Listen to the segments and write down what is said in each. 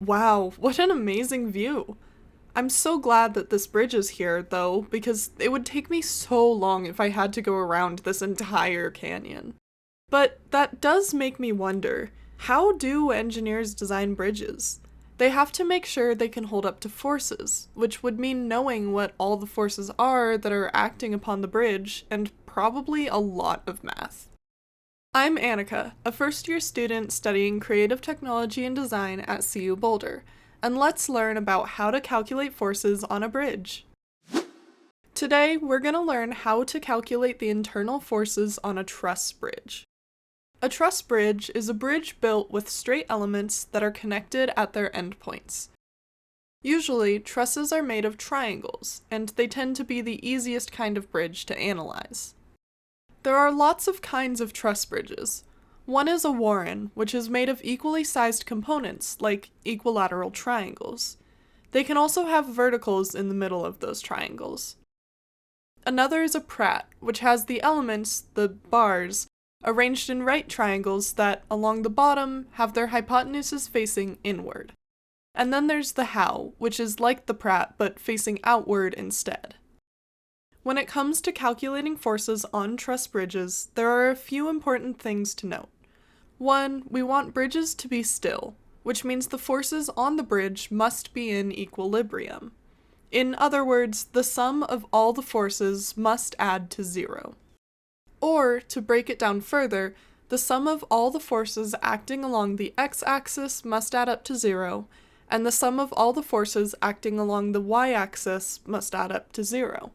Wow, what an amazing view. I'm so glad that this bridge is here, though, because it would take me so long if I had to go around this entire canyon. But that does make me wonder, how do engineers design bridges? They have to make sure they can hold up to forces, which would mean knowing what all the forces are that are acting upon the bridge, and probably a lot of math. I'm Annika, a first-year student studying creative technology and design at CU Boulder, and let's learn about how to calculate forces on a bridge. Today, we're going to learn how to calculate the internal forces on a truss bridge. A truss bridge is a bridge built with straight elements that are connected at their endpoints. Usually, trusses are made of triangles, and they tend to be the easiest kind of bridge to analyze. There are lots of kinds of truss bridges. One is a warren, which is made of equally sized components, like equilateral triangles. They can also have verticals in the middle of those triangles. Another is a pratt, which has the elements, the bars, arranged in right triangles that, along the bottom, have their hypotenuses facing inward. And then there's the how, which is like the pratt but facing outward instead. When it comes to calculating forces on truss bridges, there are a few important things to note. One, we want bridges to be still, which means the forces on the bridge must be in equilibrium. In other words, the sum of all the forces must add to zero. Or, to break it down further, the sum of all the forces acting along the x-axis must add up to zero, and the sum of all the forces acting along the y-axis must add up to zero.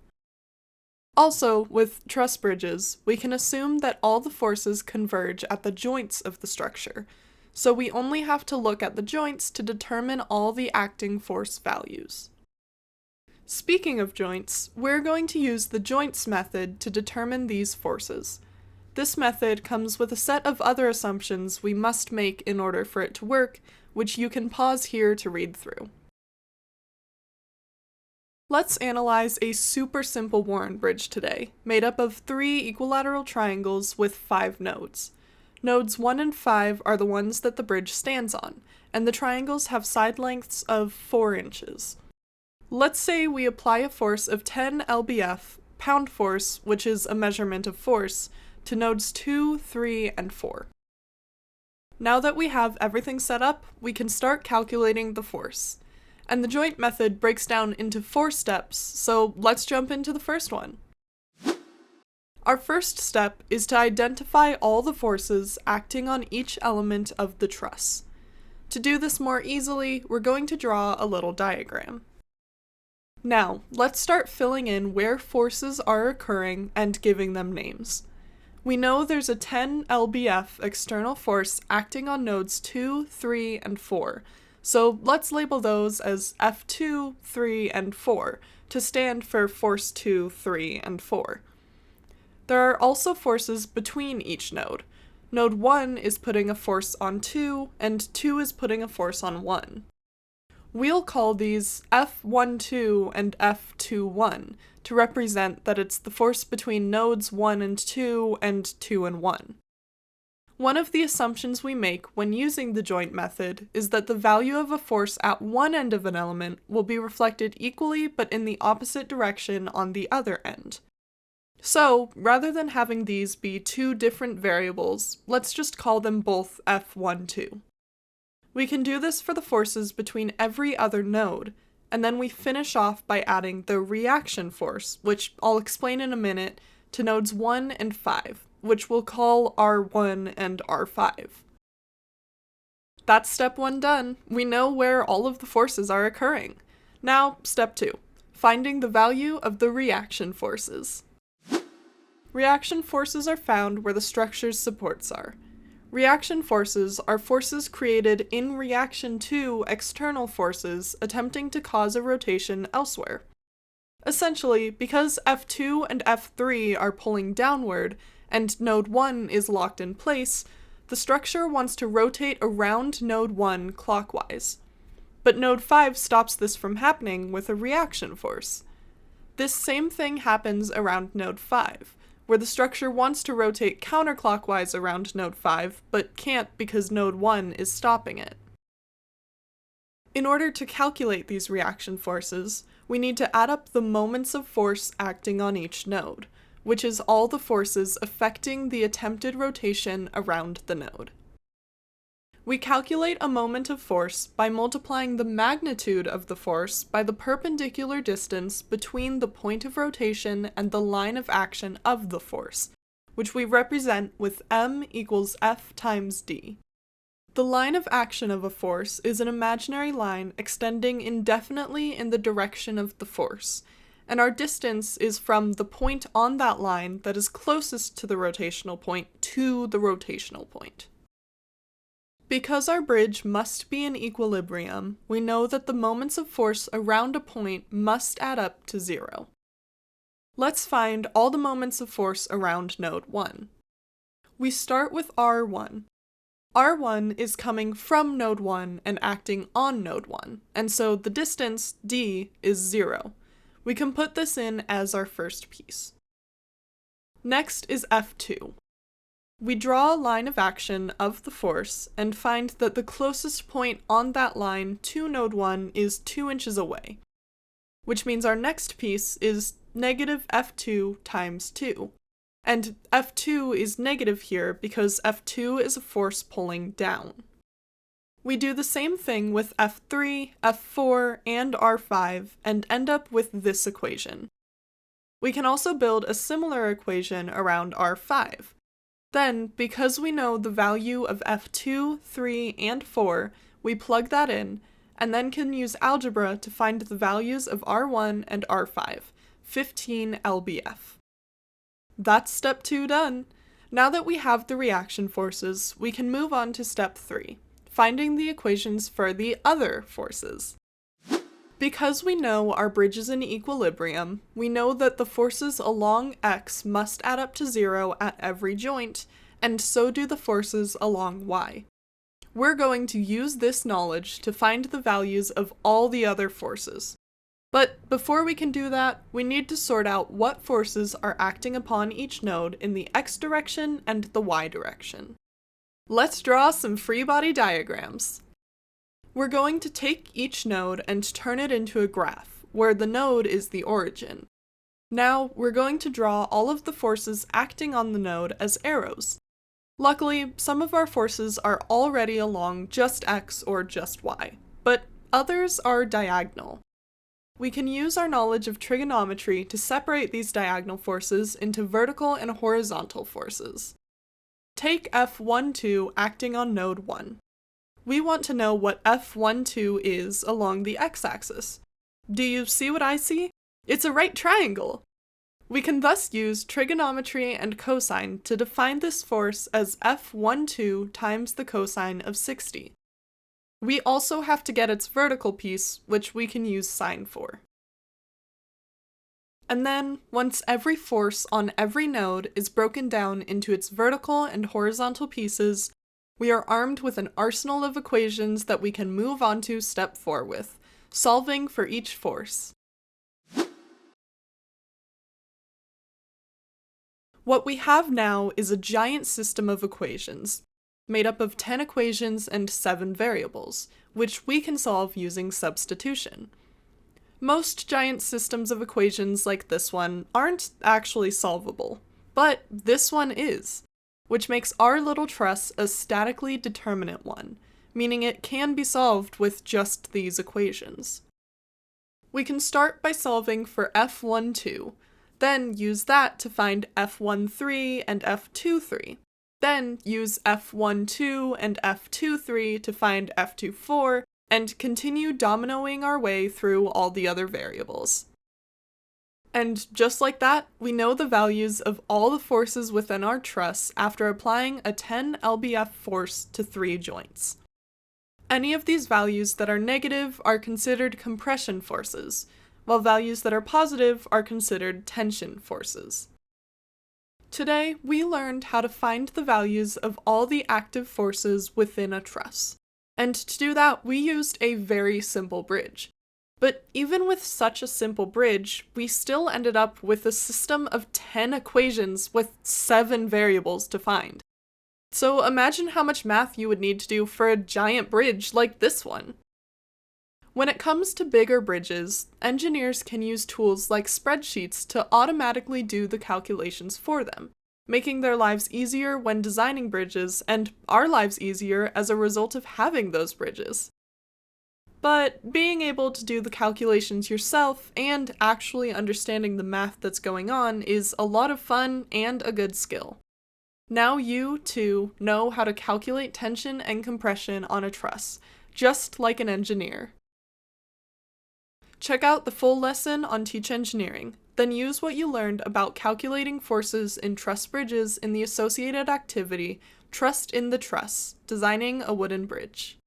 Also, with truss bridges, we can assume that all the forces converge at the joints of the structure, so we only have to look at the joints to determine all the acting force values. Speaking of joints, we're going to use the joints method to determine these forces. This method comes with a set of other assumptions we must make in order for it to work, which you can pause here to read through. Let's analyze a super simple warren bridge today, made up of 3 equilateral triangles with 5 nodes. Nodes 1 and 5 are the ones that the bridge stands on, and the triangles have side lengths of 4 inches. Let's say we apply a force of 10 lbf, pound force, which is a measurement of force, to nodes 2, 3, and 4. Now that we have everything set up, we can start calculating the force. And the joint method breaks down into 4 steps, so let's jump into the first one. Our first step is to identify all the forces acting on each element of the truss. To do this more easily, we're going to draw a little diagram. Now, let's start filling in where forces are occurring and giving them names. We know there's a 10 lbf external force acting on nodes 2, 3, and 4, so let's label those as F2, 3, and 4 to stand for force 2, 3, and 4. There are also forces between each node. Node 1 is putting a force on 2, and 2 is putting a force on 1. We'll call these F12 and F21 to represent that it's the force between nodes 1 and 2 and 2 and 1. One of the assumptions we make when using the joint method is that the value of a force at one end of an element will be reflected equally but in the opposite direction on the other end. So, rather than having these be 2 different variables, let's just call them both F12. We can do this for the forces between every other node, and then we finish off by adding the reaction force, which I'll explain in a minute, to nodes 1 and 5. Which we'll call R1 and R5. That's step 1 done. We know where all of the forces are occurring. Now, step 2. Finding the value of the reaction forces. Reaction forces are found where the structure's supports are. Reaction forces are forces created in reaction to external forces attempting to cause a rotation elsewhere. Essentially, because F2 and F3 are pulling downward, and node 1 is locked in place, the structure wants to rotate around node 1 clockwise. But node 5 stops this from happening with a reaction force. This same thing happens around node 5, where the structure wants to rotate counterclockwise around node 5, but can't because node 1 is stopping it. In order to calculate these reaction forces, we need to add up the moments of force acting on each node, which is all the forces affecting the attempted rotation around the node. We calculate a moment of force by multiplying the magnitude of the force by the perpendicular distance between the point of rotation and the line of action of the force, which we represent with m equals F times d. The line of action of a force is an imaginary line extending indefinitely in the direction of the force, and our distance is from the point on that line that is closest to the rotational point to the rotational point. Because our bridge must be in equilibrium, we know that the moments of force around a point must add up to 0. Let's find all the moments of force around node 1. We start with R1. R1 is coming from node 1 and acting on node 1, and so the distance, d, is 0. We can put this in as our first piece. Next is F2. We draw a line of action of the force and find that the closest point on that line to node 1 is 2 inches away, which means our next piece is negative F2 times 2. And F2 is negative here because F2 is a force pulling down. We do the same thing with F3, F4, and R5 and end up with this equation. We can also build a similar equation around R5. Then, because we know the value of F2, 3, and 4, we plug that in, and then can use algebra to find the values of R1 and R5, 15 lbf. That's step 2 done. Now that we have the reaction forces, we can move on to step 3, finding the equations for the other forces. Because we know our bridge is in equilibrium, we know that the forces along X must add up to 0 at every joint, and so do the forces along Y. We're going to use this knowledge to find the values of all the other forces. But before we can do that, we need to sort out what forces are acting upon each node in the X direction and the Y direction. Let's draw some free body diagrams. We're going to take each node and turn it into a graph, where the node is the origin. Now, we're going to draw all of the forces acting on the node as arrows. Luckily, some of our forces are already along just X or just Y, but others are diagonal. We can use our knowledge of trigonometry to separate these diagonal forces into vertical and horizontal forces. Take F12 acting on node 1. We want to know what F12 is along the x-axis. Do you see what I see? It's a right triangle! We can thus use trigonometry and cosine to define this force as F12 times the cosine of 60. We also have to get its vertical piece, which we can use sine for. And then, once every force on every node is broken down into its vertical and horizontal pieces, we are armed with an arsenal of equations that we can move on to step 4 with, solving for each force. What we have now is a giant system of equations, made up of 10 equations and 7 variables, which we can solve using substitution. Most giant systems of equations like this one aren't actually solvable, but this one is, which makes our little truss a statically determinate one, meaning it can be solved with just these equations. We can start by solving for F12, then use that to find F13 and F23, then use F12 and F23 to find F24, and continue dominoing our way through all the other variables. And just like that, we know the values of all the forces within our truss after applying a 10 lbf force to 3 joints. Any of these values that are negative are considered compression forces, while values that are positive are considered tension forces. Today, we learned how to find the values of all the active forces within a truss. And to do that, we used a very simple bridge. But even with such a simple bridge, we still ended up with a system of 10 equations with 7 variables to find. So imagine how much math you would need to do for a giant bridge like this one. When it comes to bigger bridges, engineers can use tools like spreadsheets to automatically do the calculations for them, making their lives easier when designing bridges and our lives easier as a result of having those bridges. But being able to do the calculations yourself and actually understanding the math that's going on is a lot of fun and a good skill. Now you, too, know how to calculate tension and compression on a truss, just like an engineer. Check out the full lesson on TeachEngineering, then use what you learned about calculating forces in truss bridges in the associated activity Trust in the Truss, Designing a Wooden Bridge.